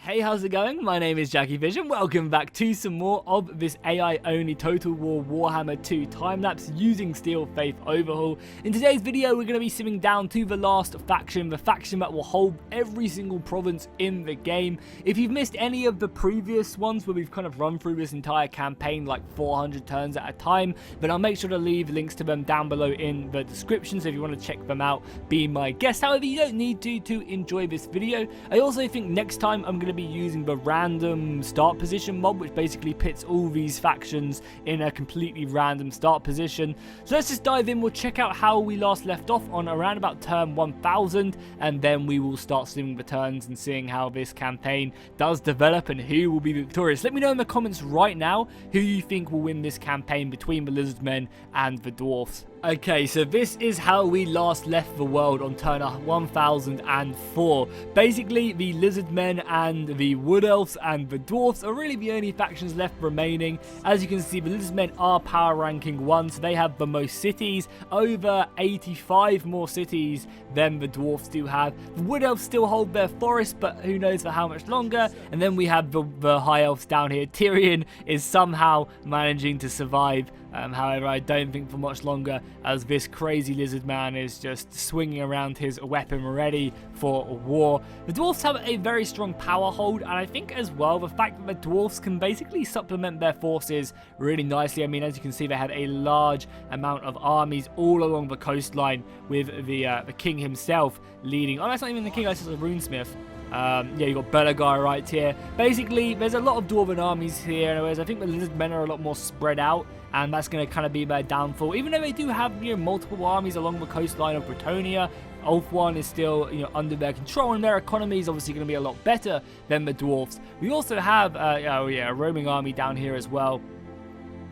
Hey, how's it going? My name is jackiefish and welcome back to some more of this AI-only Total War Warhammer 2 time-lapse using Steel Faith overhaul. In today's video, we're going to be simming down to the last faction, the faction that will hold every single province in the game. If you've missed any of the previous ones where we've kind of run through this entire campaign like 400 turns at a time, then I'll make sure to leave links to them down below in the description, so if you want to check them out, be my guest. However, you don't need to enjoy this video. I also think next time I'm going to be using the random start position mob, which basically pits all these factions in a completely random start position. So let's just dive in. We'll check out how we last left off on around about turn 1000, and then we will start swimming the turns and seeing how this campaign does develop and who will be victorious. Let me know in the comments right now who you think will win this campaign between the Lizardmen and the Dwarfs. Okay, so this is how we last left the world on turn 1004. Basically, the Lizardmen and the Wood Elves and the Dwarfs are really the only factions left remaining. As you can see, the Lizardmen are power ranking 1, so they have the most cities, over 85 more cities than the Dwarfs do have. The Wood Elves still hold their forest, but who knows for how much longer. And then we have the High Elves down here. Tyrion is somehow managing to survive. However, I don't think for much longer, as this crazy lizard man is just swinging around his weapon ready for war. The Dwarfs have a very strong power hold, and I think as well the fact that the Dwarfs can basically supplement their forces really nicely. I mean, as you can see, they have a large amount of armies all along the coastline, with the king himself leading. Oh, that's not even the king, that's just a runesmith. Yeah, you got Belagar right here. Basically, there's a lot of Dwarven armies here, whereas I think the Lizardmen are a lot more spread out, and that's going to kind of be their downfall. Even though they do have, you know, multiple armies along the coastline of Bretonnia, Ulthuan is still, you know, under their control, and their economy is obviously going to be a lot better than the Dwarfs. We also have, a roaming army down here as well,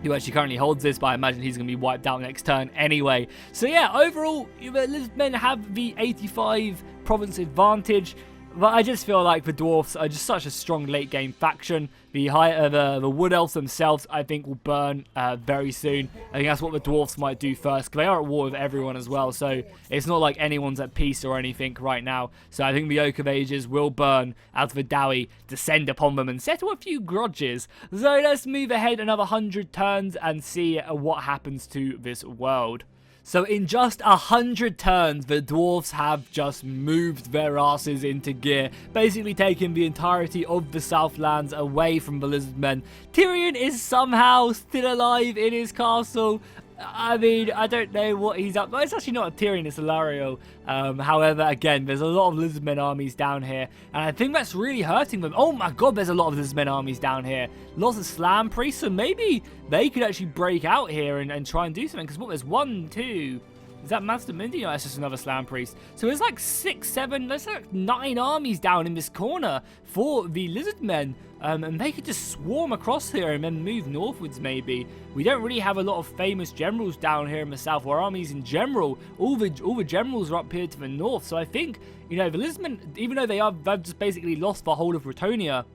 who actually currently holds this, but I imagine he's going to be wiped out next turn anyway. So yeah, overall, the Lizardmen have the 85 province advantage. But I just feel like the Dwarfs are just such a strong late game faction. The Wood Elves themselves, I think, will burn very soon. I think that's what the Dwarfs might do first, because they are at war with everyone as well. So it's not like anyone's at peace or anything right now. So I think the Oak of Ages will burn as the Dowie descend upon them and settle a few grudges. So let's move ahead another 100 turns and see what happens to this world. So in just 100 turns, the Dwarfs have just moved their asses into gear, basically taking the entirety of the Southlands away from the Lizardmen. Tyrion is somehow still alive in his castle. I mean, I don't know what he's up to. It's actually not a Tyrion, it's Ilario. However, again, there's a lot of Lizardmen armies down here, and I think that's really hurting them. Oh my god, there's a lot of Lizardmen armies down here. Lots of Slam Priests, so maybe they could actually break out here and try and do something. Because what, there's 1, 2... Is that Master Mindy? No, that's just another Slam Priest. So there's like 6, 7, there's like 9 armies down in this corner for the Lizardmen. And they could just swarm across here and then move northwards maybe. We don't really have a lot of famous generals down here in the south, or armies in general. All the generals are up here to the north. So I think, you know, the Lizardmen, even though they've just basically lost the whole of Bretonnia,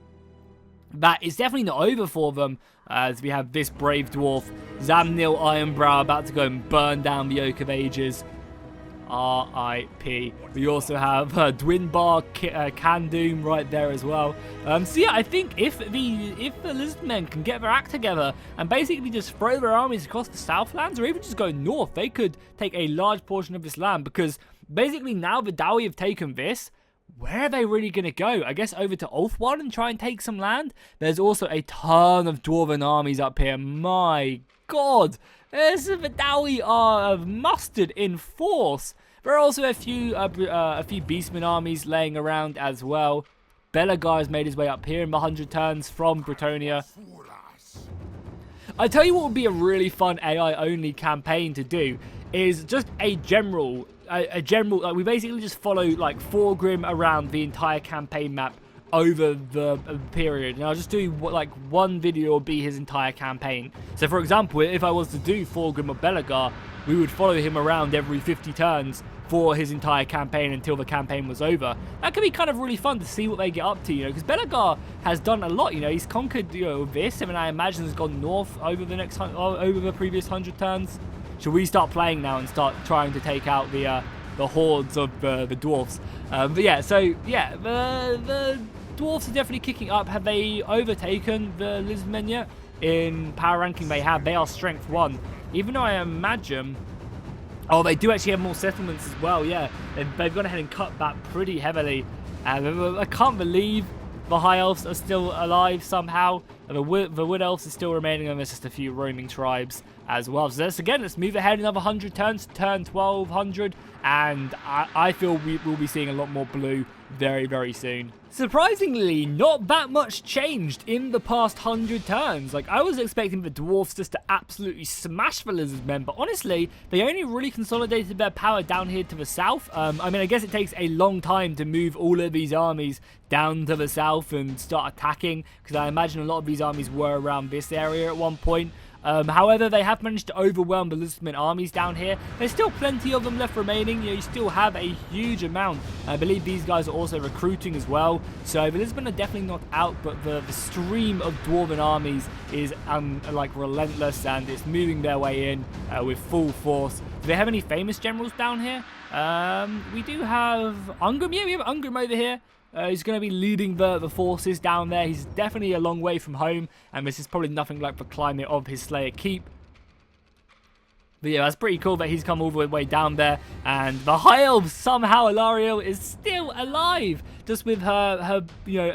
that is definitely not over for them, as we have this brave dwarf, Zamnil Ironbrow, about to go and burn down the Oak of Ages. R.I.P. We also have Dwinbar Kandum right there as well. So yeah, I think if the Lizardmen can get their act together and basically just throw their armies across the Southlands, or even just go north, they could take a large portion of this land, because basically now the Dowie have taken this. Where are they really going to go? I guess over to Ulthuan and try and take some land? There's also a ton of Dwarven armies up here. My god. The Dowie are mustered in force. There are also a few Beastmen armies laying around as well. Belagar has made his way up here in the 100 turns from Bretonnia. I tell you what would be a really fun AI-only campaign to do is just a general, like we basically just follow like Thorgrim around the entire campaign map over the period, and I'll just do like one video will be his entire campaign. So for example, if I was to do Thorgrim or Belagar, we would follow him around every 50 turns for his entire campaign until the campaign was over. That could be kind of really fun to see what they get up to, you know, because Belagar has done a lot, you know, he's conquered, you know, this, and I imagine has gone north over the previous 100 turns. Should we start playing now and start trying to take out the hordes of the dwarfs? But yeah, so yeah, Dwarfs are definitely kicking up. Have they overtaken the Lizardmen yet? In power ranking they have. They are strength 1. Even though I imagine... Oh, they do actually have more settlements as well, yeah. They've gone ahead and cut back pretty heavily. I can't believe the High Elves are still alive somehow. The Wood Elves are still remaining, and there's just a few roaming tribes as well. So let's move ahead another 100 turns to turn 1200, and I feel we will be seeing a lot more blue very, very soon. Surprisingly, not that much changed in the past 100 turns. Like, I was expecting the Dwarfs just to absolutely smash the Lizardmen, but honestly, they only really consolidated their power down here to the south. I mean, I guess it takes a long time to move all of these armies down to the south and start attacking, because I imagine a lot of these armies were around this area at one point. However, they have managed to overwhelm the Lizardmen armies down here. There's still plenty of them left remaining. You still have a huge amount. I believe these guys are also recruiting as well. So the Lizardmen are definitely not out, but the stream of Dwarven armies is like relentless, and it's moving their way in with full force. Do they have any famous generals down here? We do have Ungrim. Yeah, we have Ungrim over here. He's going to be leading the forces down there. He's definitely a long way from home, and this is probably nothing like the climate of his Slayer Keep. But yeah, that's pretty cool that he's come all the way down there. And the High Elves, somehow Alariel is still alive, just with her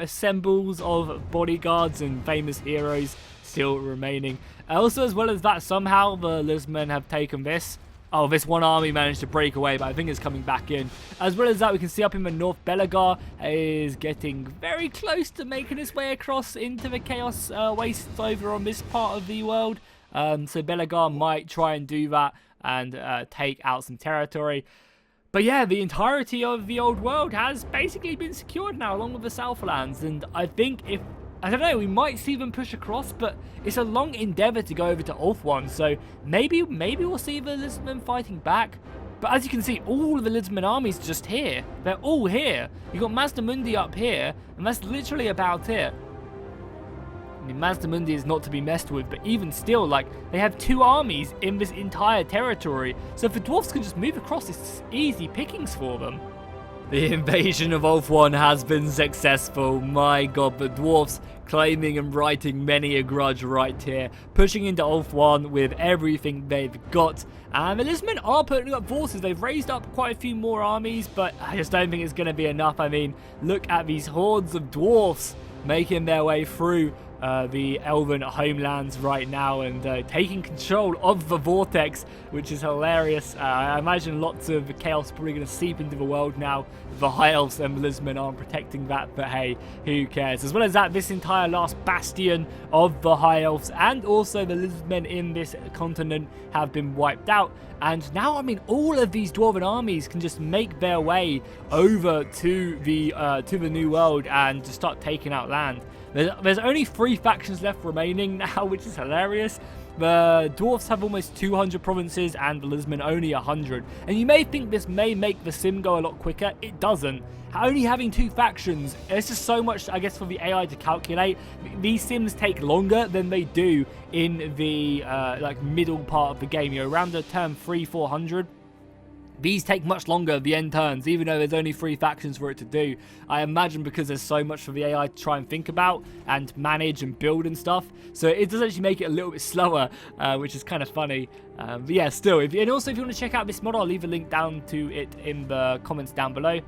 assembles of bodyguards and famous heroes still remaining. Also, as well as that, somehow the Lizardmen have taken this. Oh, this one army managed to break away, but I think it's coming back in. As well as that, we can see up in the north, Belagar is getting very close to making his way across into the Chaos Wastes over on this part of the world. So Belagar might try and do that and take out some territory. But yeah, the entirety of the old world has basically been secured now, along with the Southlands. And I think I don't know, we might see them push across, but it's a long endeavor to go over to Ulthuan, so maybe we'll see the Lizardmen fighting back. But as you can see, all of the Lizardmen armies are just here. They're all here. You've got Mazdamundi up here, and that's literally about it. I mean, Mazdamundi is not to be messed with, but even still, like, they have 2 armies in this entire territory. So if the Dwarfs can just move across, it's easy pickings for them. The invasion of Ulthuan has been successful. My god, the Dwarfs claiming and righting many a grudge right here. Pushing into Ulthuan with everything they've got. And the Lizardmen are putting up forces. They've raised up quite a few more armies, but I just don't think it's going to be enough. I mean, look at these hordes of Dwarfs making their way through the elven homelands right now and taking control of the vortex, which is hilarious. I imagine lots of chaos probably going to seep into the world now. The High Elves and the Lizardmen aren't protecting that, but hey, who cares? As well as that, this entire last bastion of the High Elves and also the Lizardmen in this continent have been wiped out. And now, I mean, all of these Dwarven armies can just make their way over to the New World and just start taking out land. There's only 3 factions left remaining now, which is hilarious. The Dwarfs have almost 200 provinces and the Lizardmen only 100. And you may think this may make the sim go a lot quicker. It doesn't. Only having 2 factions, it's just so much, I guess, for the AI to calculate. These sims take longer than they do in the like middle part of the game. You know, around the turn 300-400. These take much longer, the end turns, even though there's only 3 factions for it to do. I imagine because there's so much for the AI to try and think about and manage and build and stuff. So it does actually make it a little bit slower, which is kind of funny. But yeah, still. And also, if you want to check out this mod, I'll leave a link down to it in the comments down below.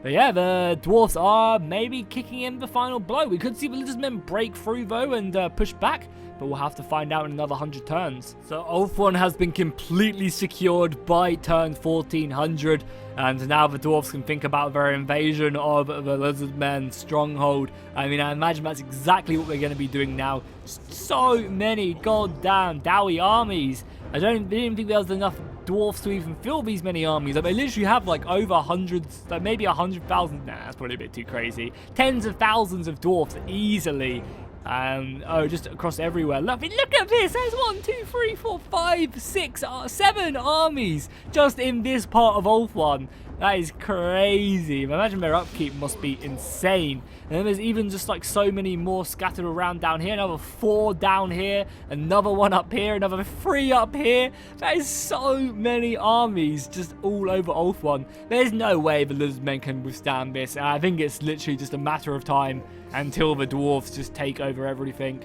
But yeah, the Dwarfs are maybe kicking in the final blow. We could see the Lizardmen break through, though, and push back. But we'll have to find out in another 100 turns. So Ulthuan has been completely secured by turn 1400. And now the Dwarfs can think about their invasion of the Lizardmen stronghold. I mean, I imagine that's exactly what we're going to be doing now. Just so many goddamn Dowie armies. I didn't think there was enough Dwarfs to even fill these many armies. Like, they literally have like over hundreds, like maybe 100,000. Nah, that's probably a bit too crazy. Tens of thousands of Dwarfs easily. Oh, just across everywhere. Look at this. There's 1, 2, 3, 4, 5, 6, 7 armies just in this part of Ulthuan. That is crazy. Imagine their upkeep must be insane. And then there's even just like so many more scattered around down here. Another 4 down here. Another 1 up here. Another 3 up here. That is so many armies just all over Ulthuan. There's no way the Lizardmen can withstand this. I think it's literally just a matter of time until the Dwarfs just take over everything.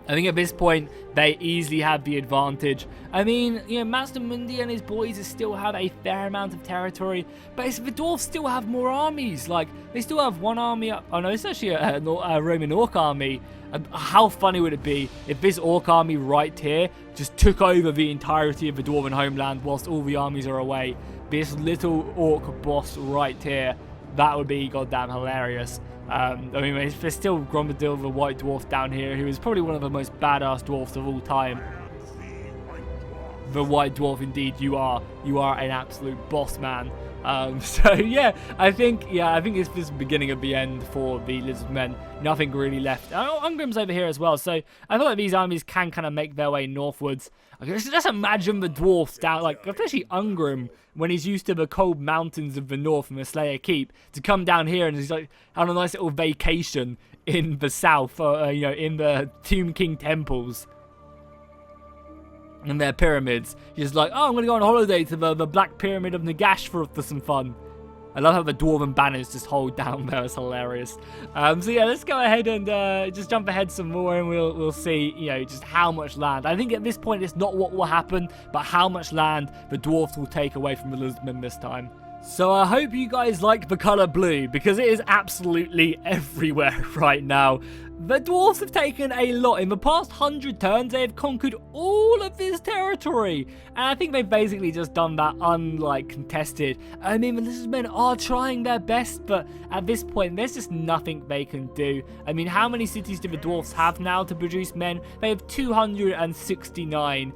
I think at this point, they easily have the advantage. I mean, you know, Master Mundi and his boys still have a fair amount of territory, but the Dwarfs still have more armies. Like, they still have 1 army up. Oh no, it's actually a Roman Orc army. How funny would it be if this Orc army right here just took over the entirety of the Dwarven homeland whilst all the armies are away? This little Orc boss right here, that would be goddamn hilarious. I mean, there's still Grommadil, the White Dwarf down here, who is probably one of the most badass dwarfs of all time. The White Dwarf, indeed, you are an absolute boss, man. So yeah, I think this is the beginning of the end for the Lizardmen. Nothing really left. Oh, Ungrim's over here as well, so I feel like these armies can kind of make their way northwards. Okay, just imagine the dwarfs down, like especially Ungrim, when he's used to the cold mountains of the north and the Slayer Keep, to come down here and he's like on a nice little vacation in the south, you know, in the Tomb King temples and their pyramids. He's like, oh, I'm going to go on holiday to the Black Pyramid of Nagash for some fun. I love how the Dwarven banners just hold down there. It's hilarious. So yeah, let's go ahead and just jump ahead some more, and we'll see, you know, just how much land. I think at this point it's not what will happen, but how much land the Dwarfs will take away from the Lizardmen this time. So I hope you guys like the colour blue, because it is absolutely everywhere right now. The Dwarfs have taken a lot. In the past 100 turns, they have conquered all of this territory. And I think they've basically just done that contested. I mean, the Lizardmen are trying their best, but at this point, there's just nothing they can do. I mean, how many cities do the Dwarfs have now to produce men? They have 269.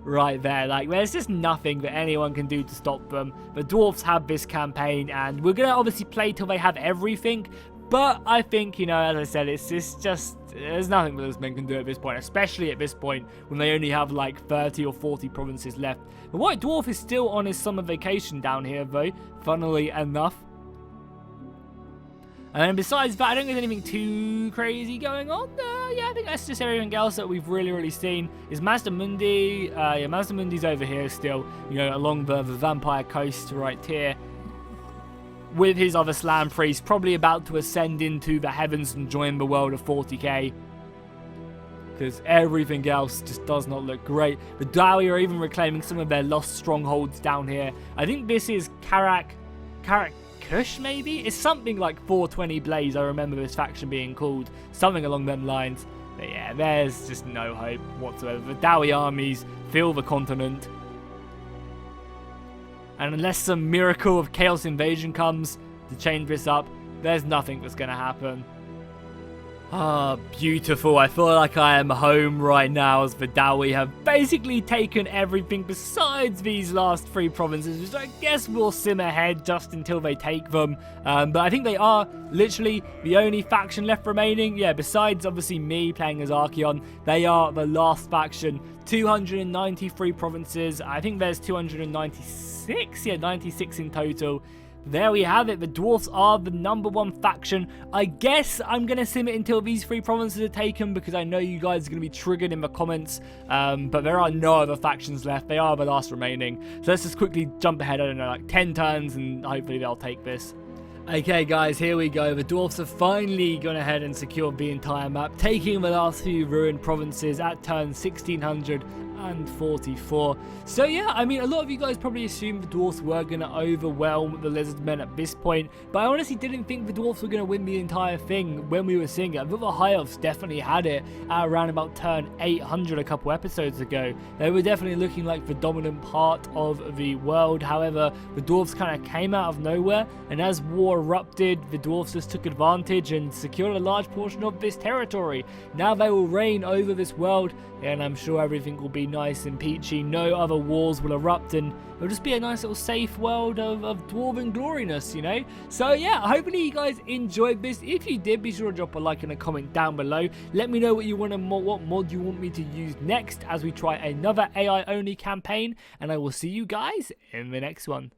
Right there. Like, there's just nothing that anyone can do to stop them. The Dwarfs have this campaign, and we're gonna obviously play till they have everything, but I think, you know, as I said, it's just there's nothing that those men can do at this point, especially at this point when they only have like 30 or 40 provinces left. The White Dwarf is still on his summer vacation down here, though, funnily enough. And then besides that, I don't think there's anything too crazy going on. Yeah, I think that's just everything else that we've really seen. Is Master Mundi. Yeah, Master Mundi's over here still, you know, along the vampire coast right here. With his other slam priest, probably about to ascend into the heavens and join the world of 40k. Because everything else just does not look great. The Dawi are even reclaiming some of their lost strongholds down here. I think this is Karak Kush, maybe? It's something like 420 Blaze, I remember this faction being called. Something along them lines. But yeah, there's just no hope whatsoever. The Dawi armies fill the continent. And unless some miracle of Chaos Invasion comes to change this up, there's nothing that's going to happen. Ah, beautiful. I feel like I am home right now, as the Dawi have basically taken everything besides these last 3 provinces, which I guess will simmer ahead just until they take them. But I think they are literally the only faction left remaining. Yeah, besides obviously me playing as Archeon, they are the last faction. 293 provinces. I think there's 296. Yeah, 96 in total. There we have it. The Dwarfs are the #1 faction. I guess I'm going to sim it until these 3 provinces are taken, because I know you guys are going to be triggered in the comments. But there are no other factions left. They are the last remaining. So let's just quickly jump ahead, I don't know, like 10 turns, and hopefully they'll take this. Okay guys, here we go. The Dwarfs have finally gone ahead and secured the entire map, taking the last few ruined provinces at turn 1644. So yeah, I mean, a lot of you guys probably assumed the Dwarfs were going to overwhelm the Lizardmen at this point, but I honestly didn't think the Dwarfs were going to win the entire thing when we were seeing it. I thought the High Elves definitely had it at around about turn 800 a couple episodes ago. They were definitely looking like the dominant part of the world. However, the Dwarfs kind of came out of nowhere, and as war erupted, the Dwarfs just took advantage and secured a large portion of this territory. Now they will reign over this world, and I'm sure everything will be nice and peachy. No other wars will erupt, and it'll just be a nice little safe world of dwarven gloriness, you know. So yeah, hopefully you guys enjoyed this. If you did, be sure to drop a like and a comment down below. Let me know what you want to what mod you want me to use next as we try another AI only campaign, and I will see you guys in the next one.